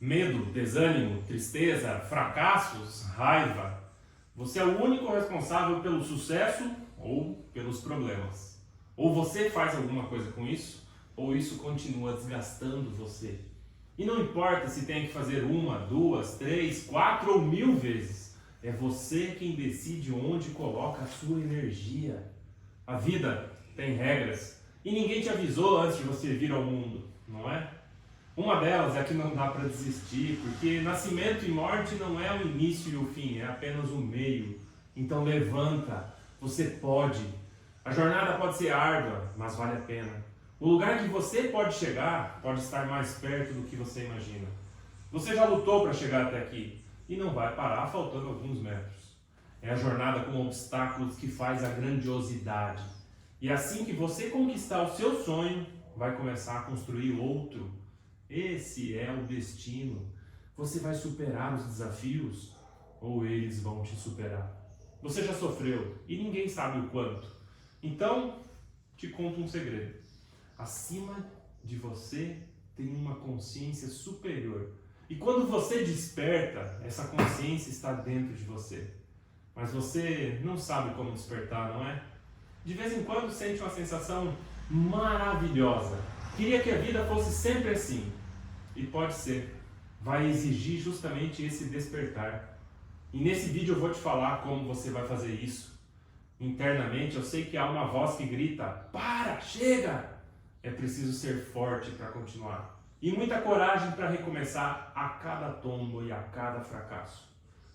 Medo, desânimo, tristeza, fracassos, raiva. Você é o único responsável pelo sucesso ou pelos problemas. Ou você faz alguma coisa com isso, ou isso continua desgastando você. E não importa se tem que fazer uma, duas, três, quatro ou 1000 vezes. É você quem decide onde coloca a sua energia. A vida tem regras e ninguém te avisou antes de você vir ao mundo, não é? Uma delas é que não dá para desistir, porque nascimento e morte não é o início e o fim, é apenas o meio. Então levanta, você pode. A jornada pode ser árdua, mas vale a pena. O lugar que você pode chegar pode estar mais perto do que você imagina. Você já lutou para chegar até aqui e não vai parar faltando alguns metros. É a jornada com obstáculos que faz a grandiosidade. E assim que você conquistar o seu sonho, vai começar a construir outro. Esse é o destino. Você vai superar os desafios ou eles vão te superar? Você já sofreu e ninguém sabe o quanto. Então, te conto um segredo. Acima de você tem uma consciência superior. E quando você desperta, essa consciência está dentro de você. Mas você não sabe como despertar, não é? De vez em quando sente uma sensação maravilhosa. Queria que a vida fosse sempre assim. E pode ser. Vai exigir justamente esse despertar. E nesse vídeo eu vou te falar como você vai fazer isso. Internamente eu sei que há uma voz que grita: para, chega! É preciso ser forte para continuar. E muita coragem para recomeçar a cada tombo e a cada fracasso.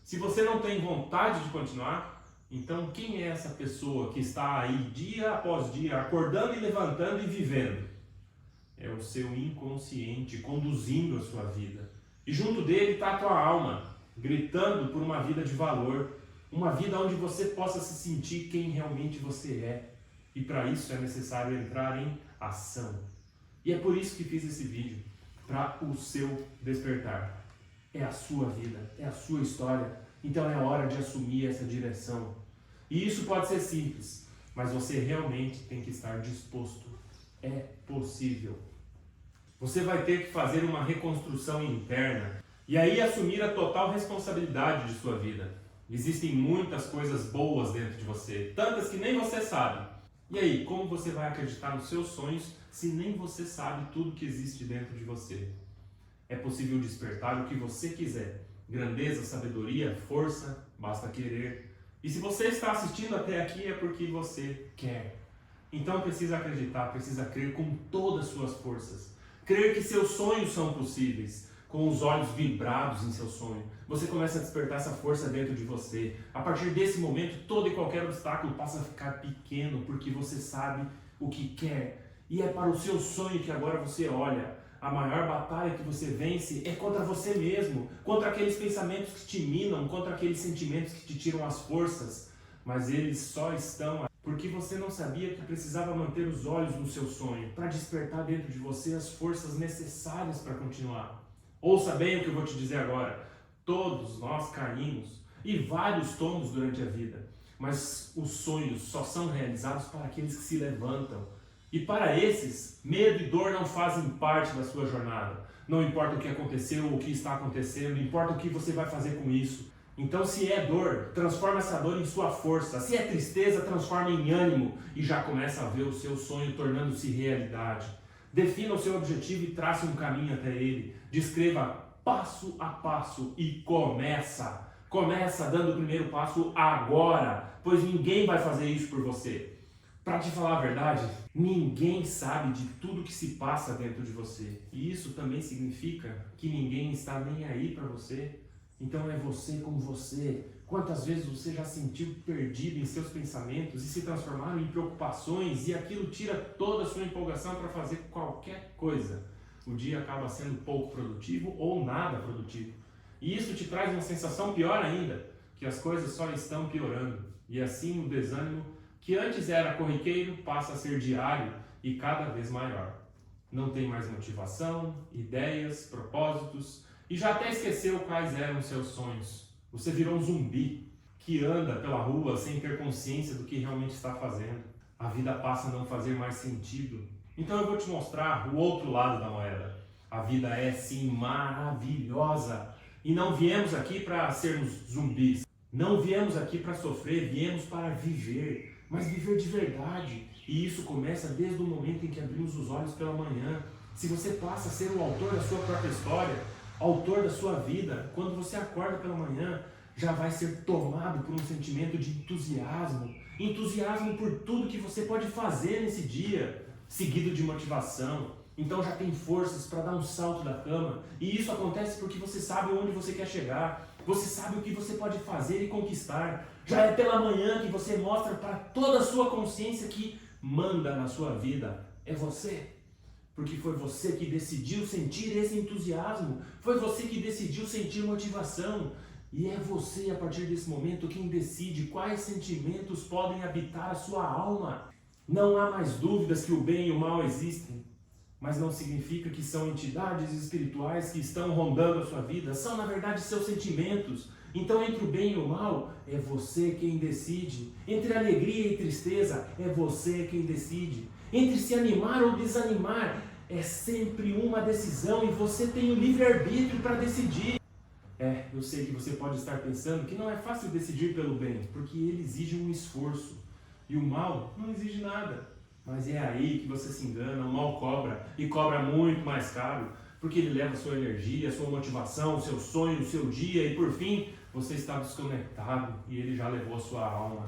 Se você não tem vontade de continuar, então quem é essa pessoa que está aí dia após dia, acordando e levantando e vivendo? É o seu inconsciente conduzindo a sua vida. E junto dele está a tua alma, gritando por uma vida de valor, uma vida onde você possa se sentir quem realmente você é. E para isso é necessário entrar em ação. E é por isso que fiz esse vídeo, para o seu despertar. É a sua vida, é a sua história, então é hora de assumir essa direção. E isso pode ser simples, mas você realmente tem que estar disposto. É possível. Você vai ter que fazer uma reconstrução interna e aí assumir a total responsabilidade de sua vida. Existem muitas coisas boas dentro de você, tantas que nem você sabe. E aí, como você vai acreditar nos seus sonhos se nem você sabe tudo que existe dentro de você? É possível despertar o que você quiser. Grandeza, sabedoria, força, basta querer. E se você está assistindo até aqui é porque você quer. Então precisa acreditar, precisa crer com todas as suas forças. Crer que seus sonhos são possíveis. Com os olhos vibrados em seu sonho, você começa a despertar essa força dentro de você. A partir desse momento, todo e qualquer obstáculo passa a ficar pequeno, porque você sabe o que quer. E é para o seu sonho que agora você olha. A maior batalha que você vence é contra você mesmo, contra aqueles pensamentos que te minam, contra aqueles sentimentos que te tiram as forças. Mas eles só estão porque você não sabia que precisava manter os olhos no seu sonho, para despertar dentro de você as forças necessárias para continuar. Ouça bem o que eu vou te dizer agora. Todos nós caímos e vários tombos durante a vida, mas os sonhos só são realizados para aqueles que se levantam. E para esses, medo e dor não fazem parte da sua jornada. Não importa o que aconteceu ou o que está acontecendo, importa o que você vai fazer com isso. Então, se é dor, transforma essa dor em sua força. Se é tristeza, transforma em ânimo e já começa a ver o seu sonho tornando-se realidade. Defina o seu objetivo e trace um caminho até ele. Descreva passo a passo e começa. Começa dando o primeiro passo agora, pois ninguém vai fazer isso por você. Para te falar a verdade, ninguém sabe de tudo que se passa dentro de você. E isso também significa que ninguém está nem aí para você. Então é você como você. Quantas vezes você já se sentiu perdido em seus pensamentos e se transformaram em preocupações e aquilo tira toda a sua empolgação para fazer qualquer coisa. O dia acaba sendo pouco produtivo ou nada produtivo. E isso te traz uma sensação pior ainda, que as coisas só estão piorando. E assim o desânimo, que antes era corriqueiro, passa a ser diário e cada vez maior. Não tem mais motivação, ideias, propósitos e já até esqueceu quais eram seus sonhos. Você virou um zumbi que anda pela rua sem ter consciência do que realmente está fazendo. A vida passa a não fazer mais sentido. Então eu vou te mostrar o outro lado da moeda. A vida é sim maravilhosa. E não viemos aqui para sermos zumbis. Não viemos aqui para sofrer, viemos para viver. Mas viver de verdade. E isso começa desde o momento em que abrimos os olhos pela manhã. Se você passa a ser o autor da sua própria história, autor da sua vida, quando você acorda pela manhã, já vai ser tomado por um sentimento de entusiasmo. Entusiasmo por tudo que você pode fazer nesse dia, seguido de motivação. Então já tem forças para dar um salto da cama. E isso acontece porque você sabe onde você quer chegar. Você sabe o que você pode fazer e conquistar. Já é pela manhã que você mostra para toda a sua consciência que manda na sua vida é você. Porque foi você que decidiu sentir esse entusiasmo. Foi você que decidiu sentir motivação. E é você, a partir desse momento, quem decide quais sentimentos podem habitar a sua alma. Não há mais dúvidas que o bem e o mal existem. Mas não significa que são entidades espirituais que estão rondando a sua vida. São, na verdade, seus sentimentos. Então, entre o bem e o mal, é você quem decide. Entre alegria e tristeza, é você quem decide. Entre se animar ou desanimar, é sempre uma decisão e você tem o livre-arbítrio para decidir. Eu sei que você pode estar pensando que não é fácil decidir pelo bem, porque ele exige um esforço. E o mal não exige nada. Mas é aí que você se engana, o mal cobra, e cobra muito mais caro, porque ele leva a sua energia, a sua motivação, o seu sonho, o seu dia, e por fim, você está desconectado e ele já levou a sua alma.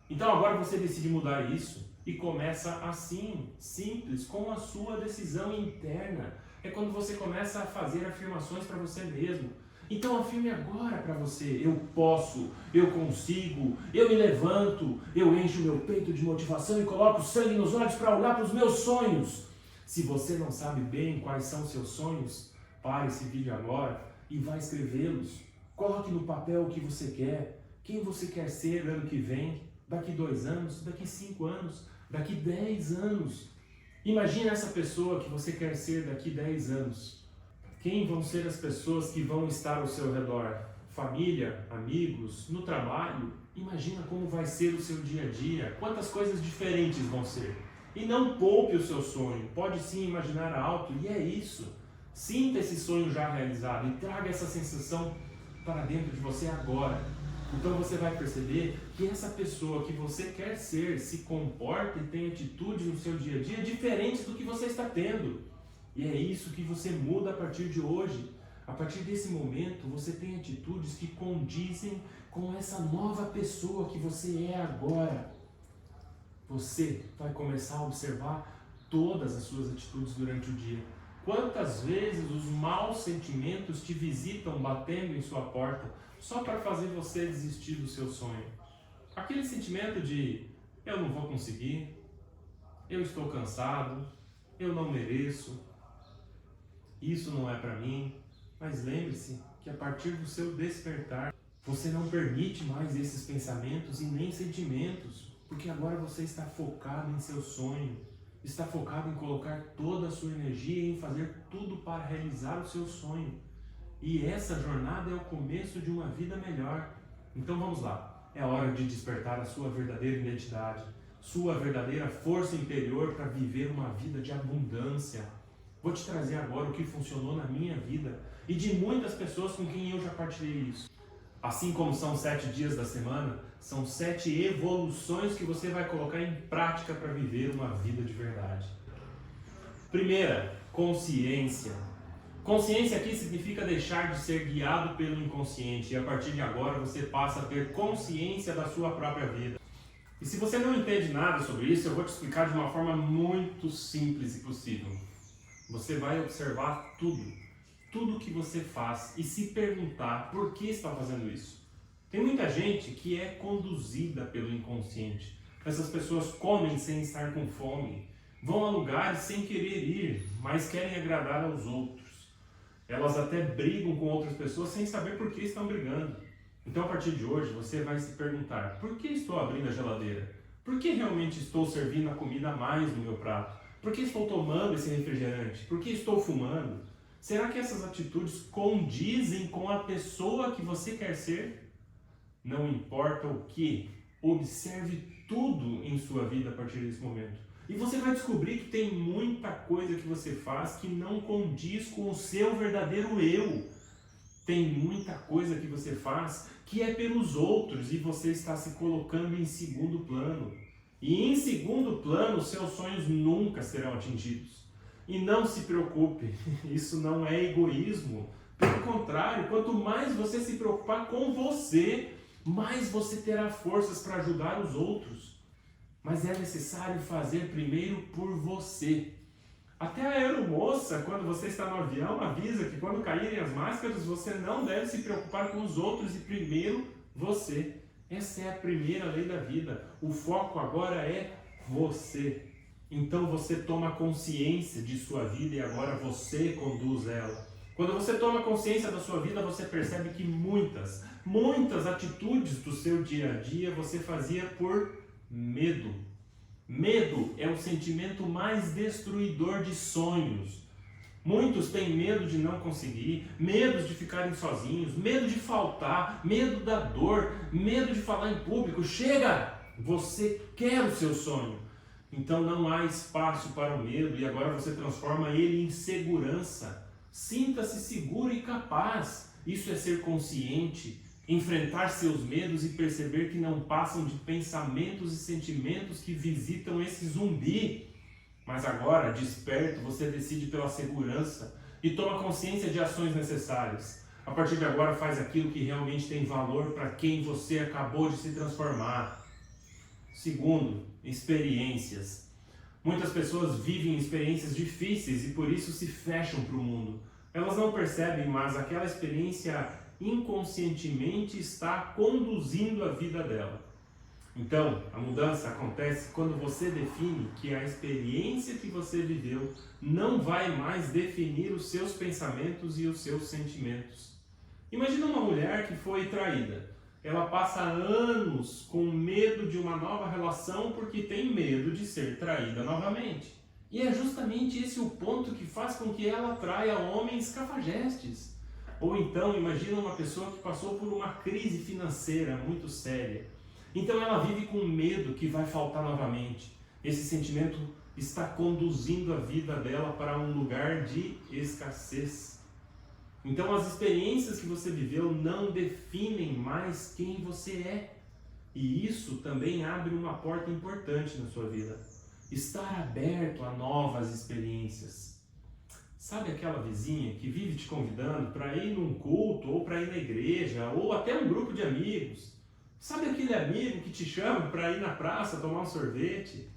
Então agora você decide mudar isso e começa assim, simples, com a sua decisão interna. É quando você começa a fazer afirmações para você mesmo. Então afirme agora para você: eu posso, eu consigo, eu me levanto, eu encho meu peito de motivação e coloco sangue nos olhos para olhar para os meus sonhos. Se você não sabe bem quais são seus sonhos, pare esse vídeo agora e vá escrevê-los. Coloque no papel o que você quer, quem você quer ser ano que vem, daqui 2 anos, daqui 5 anos, daqui 10 anos. Imagine essa pessoa que você quer ser daqui 10 anos. Quem vão ser as pessoas que vão estar ao seu redor? Família, amigos, no trabalho? Imagina como vai ser o seu dia a dia, quantas coisas diferentes vão ser. E não poupe o seu sonho, pode sim imaginar alto, e é isso. Sinta esse sonho já realizado e traga essa sensação para dentro de você agora. Então você vai perceber que essa pessoa que você quer ser se comporta e tem atitudes no seu dia a dia diferentes do que você está tendo. E é isso que você muda a partir de hoje. A partir desse momento, você tem atitudes que condizem com essa nova pessoa que você é agora. Você vai começar a observar todas as suas atitudes durante o dia. Quantas vezes os maus sentimentos te visitam batendo em sua porta só para fazer você desistir do seu sonho? Aquele sentimento de eu não vou conseguir, eu estou cansado, eu não mereço, isso não é para mim. Mas lembre-se que a partir do seu despertar, você não permite mais esses pensamentos e nem sentimentos, porque agora você está focado em seu sonho, está focado em colocar toda a sua energia em fazer tudo para realizar o seu sonho. E essa jornada é o começo de uma vida melhor. Então vamos lá, é hora de despertar a sua verdadeira identidade, sua verdadeira força interior para viver uma vida de abundância. Vou te trazer agora o que funcionou na minha vida e de muitas pessoas com quem eu já partilhei isso. Assim como são 7 dias da semana, são 7 evoluções que você vai colocar em prática para viver uma vida de verdade. Primeira, consciência. Consciência aqui significa deixar de ser guiado pelo inconsciente e a partir de agora você passa a ter consciência da sua própria vida. E se você não entende nada sobre isso, eu vou te explicar de uma forma muito simples e possível. Você vai observar tudo que você faz e se perguntar por que está fazendo isso. Tem muita gente que é conduzida pelo inconsciente. Essas pessoas comem sem estar com fome, vão a lugares sem querer ir, mas querem agradar aos outros. Elas até brigam com outras pessoas sem saber por que estão brigando. Então a partir de hoje você vai se perguntar: por que estou abrindo a geladeira? Por que realmente estou servindo a comida a mais no meu prato? Por que estou tomando esse refrigerante? Por que estou fumando? Será que essas atitudes condizem com a pessoa que você quer ser? Não importa o que, observe tudo em sua vida a partir desse momento. E você vai descobrir que tem muita coisa que você faz que não condiz com o seu verdadeiro eu. Tem muita coisa que você faz que é pelos outros e você está se colocando em segundo plano. E em segundo plano, seus sonhos nunca serão atingidos. E não se preocupe, isso não é egoísmo. Pelo contrário, quanto mais você se preocupar com você, mais você terá forças para ajudar os outros. Mas é necessário fazer primeiro por você. Até a aeromoça, quando você está no avião, avisa que quando caírem as máscaras, você não deve se preocupar com os outros e primeiro você. Essa é a primeira lei da vida. O foco agora é você. Então você toma consciência de sua vida e agora você conduz ela. Quando você toma consciência da sua vida, você percebe que muitas atitudes do seu dia a dia você fazia por medo. Medo é o sentimento mais destruidor de sonhos. Muitos têm medo de não conseguir, medo de ficarem sozinhos, medo de faltar, medo da dor, medo de falar em público. Chega! Você quer o seu sonho. Então não há espaço para o medo e agora você transforma ele em segurança. Sinta-se seguro e capaz. Isso é ser consciente, enfrentar seus medos e perceber que não passam de pensamentos e sentimentos que visitam esse zumbi. Mas agora, desperto, você decide pela segurança e toma consciência de ações necessárias. A partir de agora, faz aquilo que realmente tem valor para quem você acabou de se transformar. Segundo, experiências. Muitas pessoas vivem experiências difíceis e por isso se fecham para o mundo. Elas não percebem, mas aquela experiência inconscientemente está conduzindo a vida dela. Então, a mudança acontece quando você define que a experiência que você viveu não vai mais definir os seus pensamentos e os seus sentimentos. Imagina uma mulher que foi traída. Ela passa anos com medo de uma nova relação porque tem medo de ser traída novamente. E é justamente esse o ponto que faz com que ela atraia homens cafajestes. Ou então, imagina uma pessoa que passou por uma crise financeira muito séria. Então ela vive com medo que vai faltar novamente. Esse sentimento está conduzindo a vida dela para um lugar de escassez. Então as experiências que você viveu não definem mais quem você é. E isso também abre uma porta importante na sua vida. Estar aberto a novas experiências. Sabe aquela vizinha que vive te convidando para ir num culto, ou para ir na igreja, ou até um grupo de amigos? Sabe aquele amigo que te chama para ir na praça tomar um sorvete?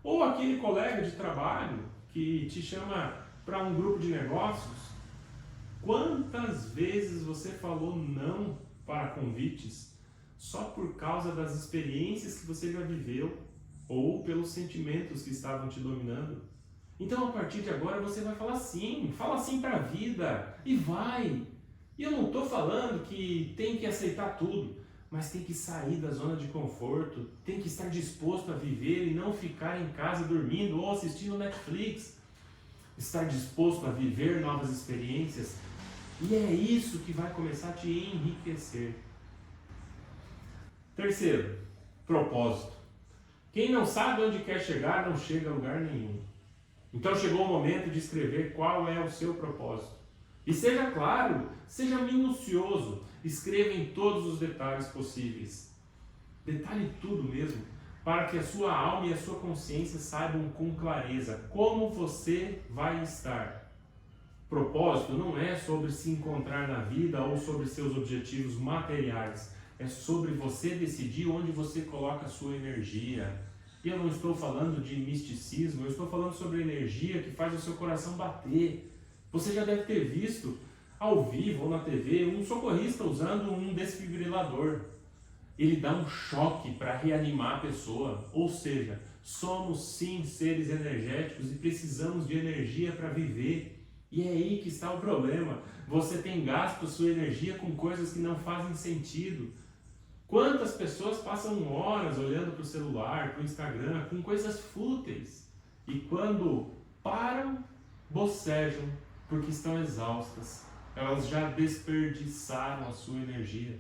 Ou aquele colega de trabalho que te chama para um grupo de negócios? Quantas vezes você falou não para convites só por causa das experiências que você já viveu ou pelos sentimentos que estavam te dominando? Então a partir de agora você vai falar sim, fala sim para a vida e vai. E eu não estou falando que tem que aceitar tudo, mas tem que sair da zona de conforto, tem que estar disposto a viver e não ficar em casa dormindo ou assistindo Netflix. Estar disposto a viver novas experiências, e é isso que vai começar a te enriquecer. Terceiro, propósito. Quem não sabe onde quer chegar, não chega a lugar nenhum. Então chegou o momento de escrever qual é o seu propósito. E seja claro, seja minucioso, escreva em todos os detalhes possíveis. Detalhe tudo mesmo, para que a sua alma e a sua consciência saibam com clareza como você vai estar. Propósito não é sobre se encontrar na vida ou sobre seus objetivos materiais. É sobre você decidir onde você coloca a sua energia. E eu não estou falando de misticismo, eu estou falando sobre energia que faz o seu coração bater. Você já deve ter visto ao vivo ou na TV um socorrista usando um desfibrilador. Ele dá um choque para reanimar a pessoa. Ou seja, somos sim seres energéticos e precisamos de energia para viver. E é aí que está o problema. Você tem gasto a sua energia com coisas que não fazem sentido. Quantas pessoas passam horas olhando para o celular, para o Instagram, com coisas fúteis. E quando param, bocejam porque estão exaustas. Elas já desperdiçaram a sua energia.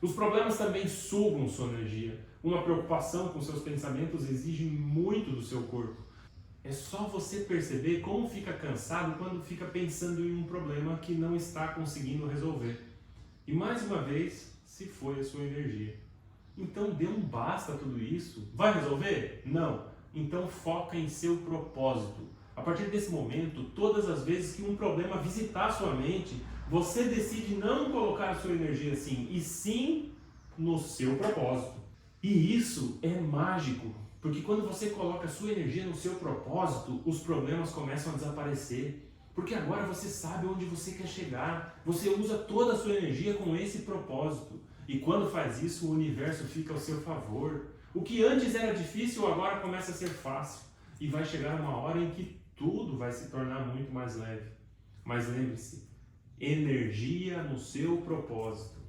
Os problemas também sugam sua energia. Uma preocupação com seus pensamentos exige muito do seu corpo. É só você perceber como fica cansado quando fica pensando em um problema que não está conseguindo resolver. E mais uma vez, se foi a sua energia. Então dê um basta a tudo isso. Vai resolver? Não. Então foca em seu propósito. A partir desse momento, todas as vezes que um problema visitar a sua mente, você decide não colocar a sua energia assim, e sim no seu propósito. E isso é mágico, porque quando você coloca a sua energia no seu propósito, os problemas começam a desaparecer. Porque agora você sabe onde você quer chegar, você usa toda a sua energia com esse propósito. E quando faz isso, o universo fica ao seu favor. O que antes era difícil, agora começa a ser fácil. E vai chegar uma hora em que tudo vai se tornar muito mais leve. Mas lembre-se, energia no seu propósito.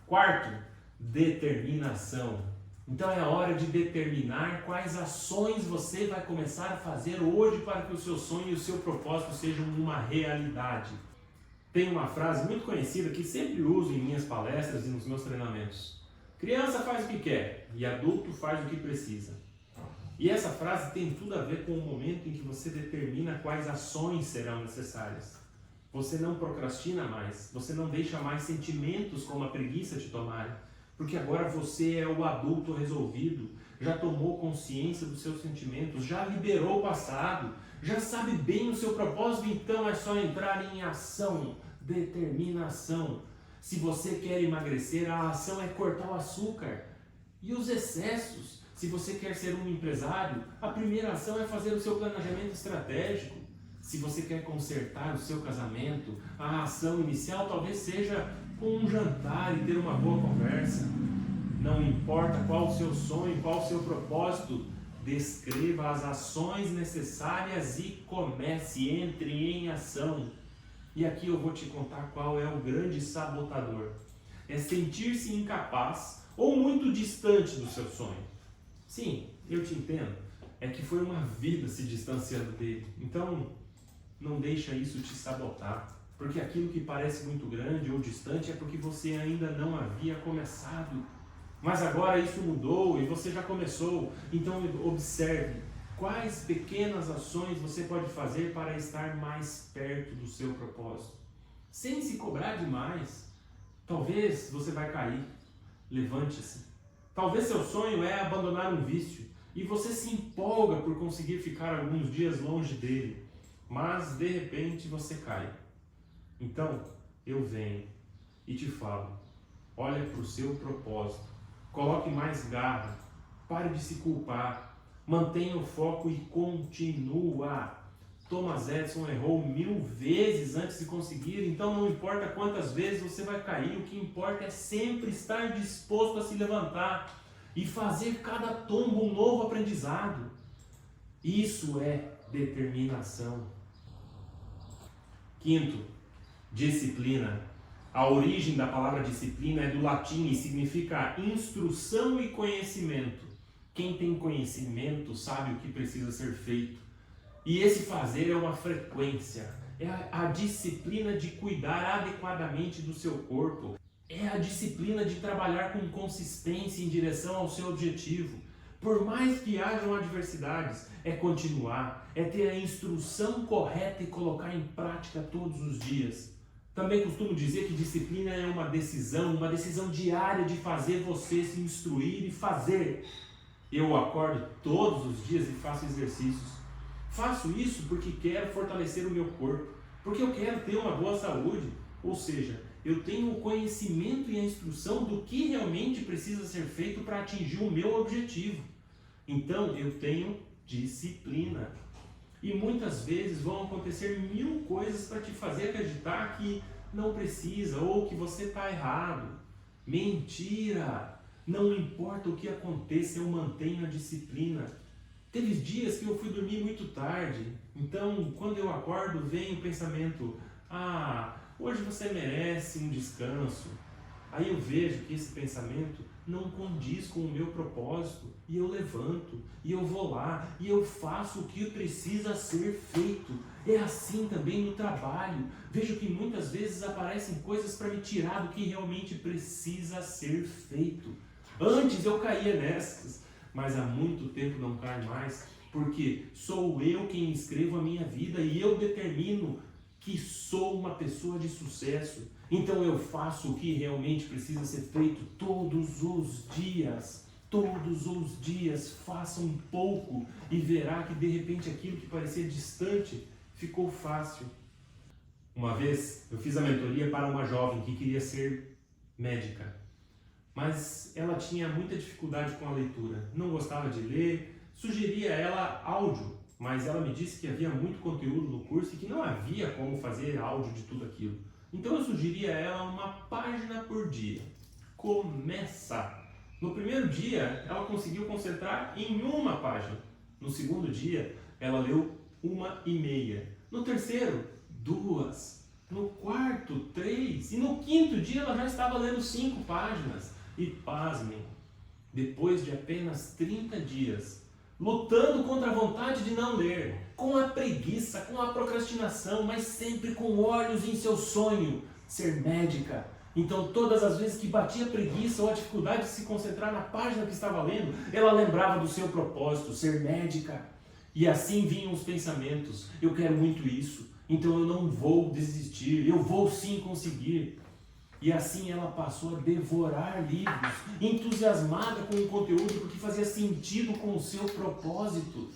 Quarto, determinação. Então é hora de determinar quais ações você vai começar a fazer hoje para que o seu sonho e o seu propósito sejam uma realidade. Tem uma frase muito conhecida que sempre uso em minhas palestras e nos meus treinamentos. Criança faz o que quer e adulto faz o que precisa. E essa frase tem tudo a ver com o momento em que você determina quais ações serão necessárias. Você não procrastina mais, você não deixa mais sentimentos como a preguiça te tomarem, porque agora você é o adulto resolvido, já tomou consciência dos seus sentimentos, já liberou o passado, já sabe bem o seu propósito, então é só entrar em ação, determinação. Se você quer emagrecer, a ação é cortar o açúcar e os excessos. Se você quer ser um empresário, a primeira ação é fazer o seu planejamento estratégico. Se você quer consertar o seu casamento, a ação inicial talvez seja com um jantar e ter uma boa conversa. Não importa qual o seu sonho, qual o seu propósito, descreva as ações necessárias e comece, entre em ação. E aqui eu vou te contar qual é o grande sabotador. É sentir-se incapaz ou muito distante do seu sonho. Sim, eu te entendo. É que foi uma vida se distanciando dele. Então, não deixa isso te sabotar. Porque aquilo que parece muito grande ou distante é porque você ainda não havia começado. Mas agora isso mudou e você já começou. Então observe quais pequenas ações você pode fazer para estar mais perto do seu propósito. Sem se cobrar demais. Talvez você vai cair. Levante-se. Talvez seu sonho é abandonar um vício e você se empolga por conseguir ficar alguns dias longe dele. Mas de repente você cai. Então, eu venho e te falo, olha para o seu propósito, coloque mais garra, pare de se culpar, mantenha o foco e continua. Thomas Edison errou 1000 vezes antes de conseguir, então não importa quantas vezes você vai cair, o que importa é sempre estar disposto a se levantar e fazer cada tombo um novo aprendizado. Isso é determinação. Quinto, disciplina. A origem da palavra disciplina é do latim e significa instrução e conhecimento. Quem tem conhecimento sabe o que precisa ser feito. E esse fazer é uma frequência. É a disciplina de cuidar adequadamente do seu corpo. É a disciplina de trabalhar com consistência em direção ao seu objetivo. Por mais que hajam adversidades, é continuar, é ter a instrução correta e colocar em prática todos os dias. Também costumo dizer que disciplina é uma decisão diária de fazer você se instruir e fazer. Eu acordo todos os dias e faço exercícios. Faço isso porque quero fortalecer o meu corpo, porque eu quero ter uma boa saúde. Ou seja, eu tenho o conhecimento e a instrução do que realmente precisa ser feito para atingir o meu objetivo. Então eu tenho disciplina. E muitas vezes vão acontecer 1000 coisas para te fazer acreditar que não precisa ou que você está errado. Mentira! Não importa o que aconteça, eu mantenho a disciplina. Teve dias que eu fui dormir muito tarde, então quando eu acordo vem o pensamento, hoje você merece um descanso. Aí eu vejo que esse pensamento não condiz com o meu propósito e eu levanto, e eu vou lá, e eu faço o que precisa ser feito. É assim também no trabalho. Vejo que muitas vezes aparecem coisas para me tirar do que realmente precisa ser feito. Antes eu caía nessas, mas há muito tempo não cai mais, porque sou eu quem escrevo a minha vida e eu determino que sou uma pessoa de sucesso. Então eu faço o que realmente precisa ser feito todos os dias. Todos os dias faça um pouco e verá que de repente aquilo que parecia distante ficou fácil. Uma vez eu fiz a mentoria para uma jovem que queria ser médica, mas ela tinha muita dificuldade com a leitura, não gostava de ler, sugeria a ela áudio, mas ela me disse que havia muito conteúdo no curso e que não havia como fazer áudio de tudo aquilo. Então eu sugeri a ela uma página por dia. Começa! No primeiro dia, ela conseguiu concentrar em uma página. No segundo dia, ela leu 1,5. No terceiro, 2. No quarto, 3. E no quinto dia, ela já estava lendo 5 páginas. E pasmem, depois de apenas 30 dias, lutando contra a vontade de não ler, com a preguiça, com a procrastinação, mas sempre com olhos em seu sonho, ser médica. Então, todas as vezes que batia a preguiça ou a dificuldade de se concentrar na página que estava lendo, ela lembrava do seu propósito, ser médica. E assim vinham os pensamentos: eu quero muito isso, então eu não vou desistir, eu vou sim conseguir. E assim ela passou a devorar livros, entusiasmada com o conteúdo, porque fazia sentido com o seu propósito.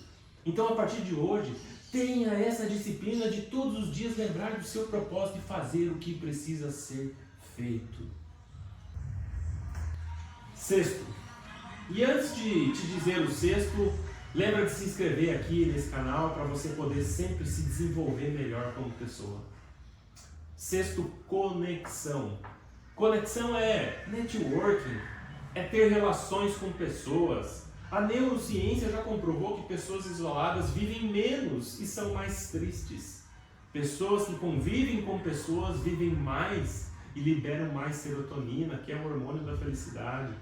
Então, a partir de hoje, tenha essa disciplina de todos os dias lembrar do seu propósito e fazer o que precisa ser feito. Sexto. E antes de te dizer o sexto, lembra de se inscrever aqui nesse canal para você poder sempre se desenvolver melhor como pessoa. Sexto, conexão. Conexão é networking, é ter relações com pessoas. A neurociência já comprovou que pessoas isoladas vivem menos e são mais tristes. Pessoas que convivem com pessoas vivem mais e liberam mais serotonina, que é o hormônio da felicidade.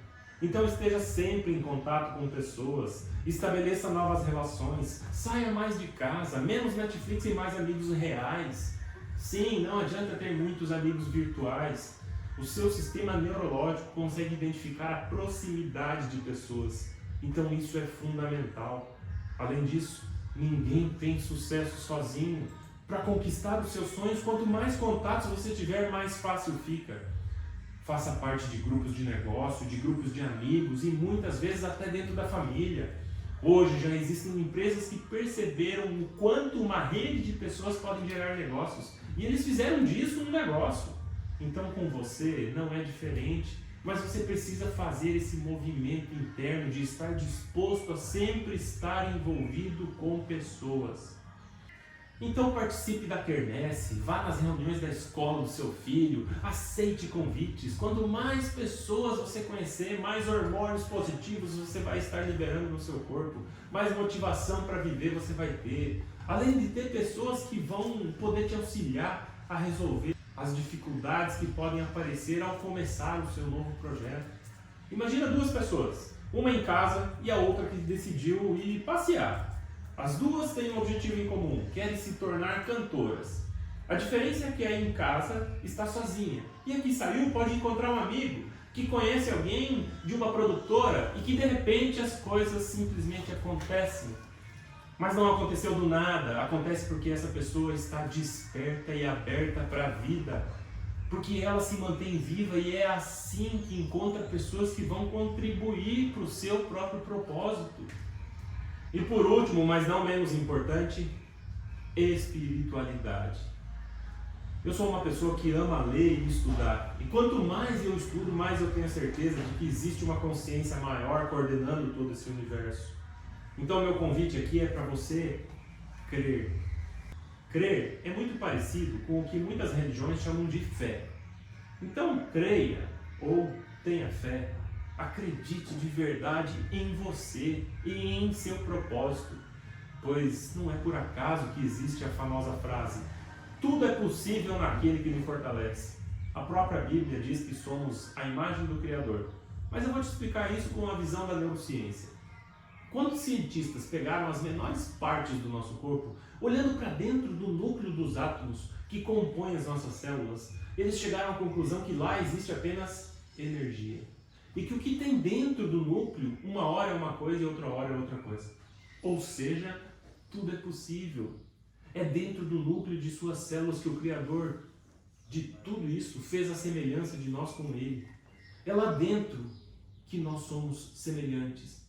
Então esteja sempre em contato com pessoas, estabeleça novas relações, saia mais de casa, menos Netflix e mais amigos reais. Sim, não adianta ter muitos amigos virtuais. O seu sistema neurológico consegue identificar a proximidade de pessoas. Então isso é fundamental. Além disso, ninguém tem sucesso sozinho. Para conquistar os seus sonhos, quanto mais contatos você tiver, mais fácil fica. Faça parte de grupos de negócio, de grupos de amigos e muitas vezes até dentro da família. Hoje já existem empresas que perceberam o quanto uma rede de pessoas podem gerar negócios e eles fizeram disso um negócio. Então com você não é diferente, mas você precisa fazer esse movimento interno de estar disposto a sempre estar envolvido com pessoas. Então participe da quermesse, vá nas reuniões da escola do seu filho, aceite convites. Quanto mais pessoas você conhecer, mais hormônios positivos você vai estar liberando no seu corpo, mais motivação para viver você vai ter. Além de ter pessoas que vão poder te auxiliar a resolver as dificuldades que podem aparecer ao começar o seu novo projeto. Imagina 2 pessoas, uma em casa e a outra que decidiu ir passear. As duas têm um objetivo em comum, querem se tornar cantoras. A diferença é que aí em casa está sozinha e a que saiu pode encontrar um amigo que conhece alguém de uma produtora e que de repente as coisas simplesmente acontecem. Mas não aconteceu do nada, acontece porque essa pessoa está desperta e aberta para a vida, porque ela se mantém viva e é assim que encontra pessoas que vão contribuir para o seu próprio propósito. E por último, mas não menos importante, espiritualidade. Eu sou uma pessoa que ama ler e estudar, e quanto mais eu estudo, mais eu tenho certeza de que existe uma consciência maior coordenando todo esse universo. Então meu convite aqui é para você crer. Crer é muito parecido com o que muitas religiões chamam de fé. Então creia ou tenha fé, acredite de verdade em você e em seu propósito, pois não é por acaso que existe a famosa frase: tudo é possível naquele que me fortalece. A própria Bíblia diz que somos a imagem do Criador, mas eu vou te explicar isso com a visão da neurociência. Quando os cientistas pegaram as menores partes do nosso corpo, olhando para dentro do núcleo dos átomos que compõem as nossas células, eles chegaram à conclusão que lá existe apenas energia. E que o que tem dentro do núcleo, uma hora é uma coisa e outra hora é outra coisa. Ou seja, tudo é possível. É dentro do núcleo de suas células que o Criador de tudo isso fez a semelhança de nós com Ele. É lá dentro que nós somos semelhantes.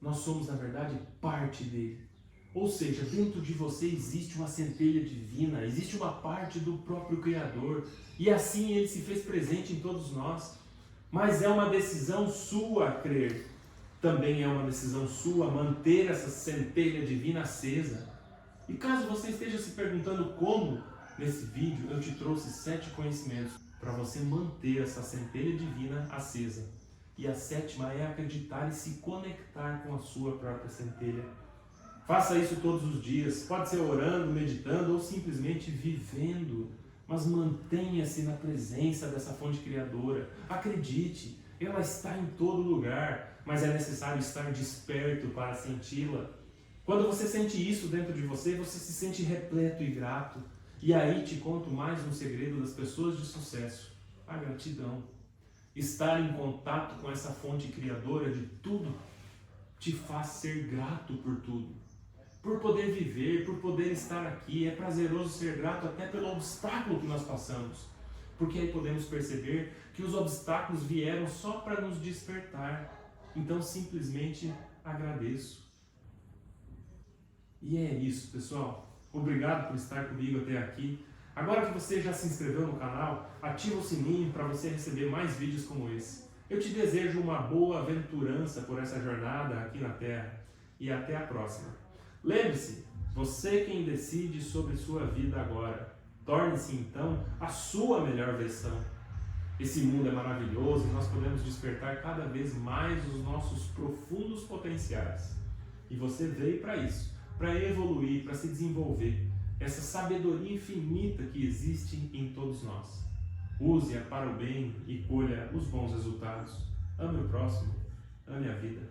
Nós somos, na verdade, parte dele. Ou seja, dentro de você existe uma centelha divina, existe uma parte do próprio Criador. E assim Ele se fez presente em todos nós. Mas é uma decisão sua crer. Também é uma decisão sua manter essa centelha divina acesa. E caso você esteja se perguntando como, nesse vídeo eu te trouxe 7 conhecimentos para você manter essa centelha divina acesa. E a 7ª é acreditar e se conectar com a sua própria centelha. Faça isso todos os dias, pode ser orando, meditando ou simplesmente vivendo, mas mantenha-se na presença dessa fonte criadora. Acredite, ela está em todo lugar, mas é necessário estar desperto para senti-la. Quando você sente isso dentro de você, você se sente repleto e grato. E aí te conto mais um segredo das pessoas de sucesso: a gratidão. Estar em contato com essa fonte criadora de tudo te faz ser grato por tudo. Por poder viver, por poder estar aqui. É prazeroso ser grato até pelo obstáculo que nós passamos. Porque aí podemos perceber que os obstáculos vieram só para nos despertar. Então simplesmente agradeço. E é isso, pessoal. Obrigado por estar comigo até aqui. Agora que você já se inscreveu no canal, ativa o sininho para você receber mais vídeos como esse. Eu te desejo uma boa aventurança por essa jornada aqui na Terra. E até a próxima. Lembre-se, você quem decide sobre sua vida agora. Torne-se então a sua melhor versão. Esse mundo é maravilhoso e nós podemos despertar cada vez mais os nossos profundos potenciais. E você veio para isso, para evoluir, para se desenvolver. Essa sabedoria infinita que existe em todos nós. Use-a para o bem e colha os bons resultados. Ame o próximo, ame a vida.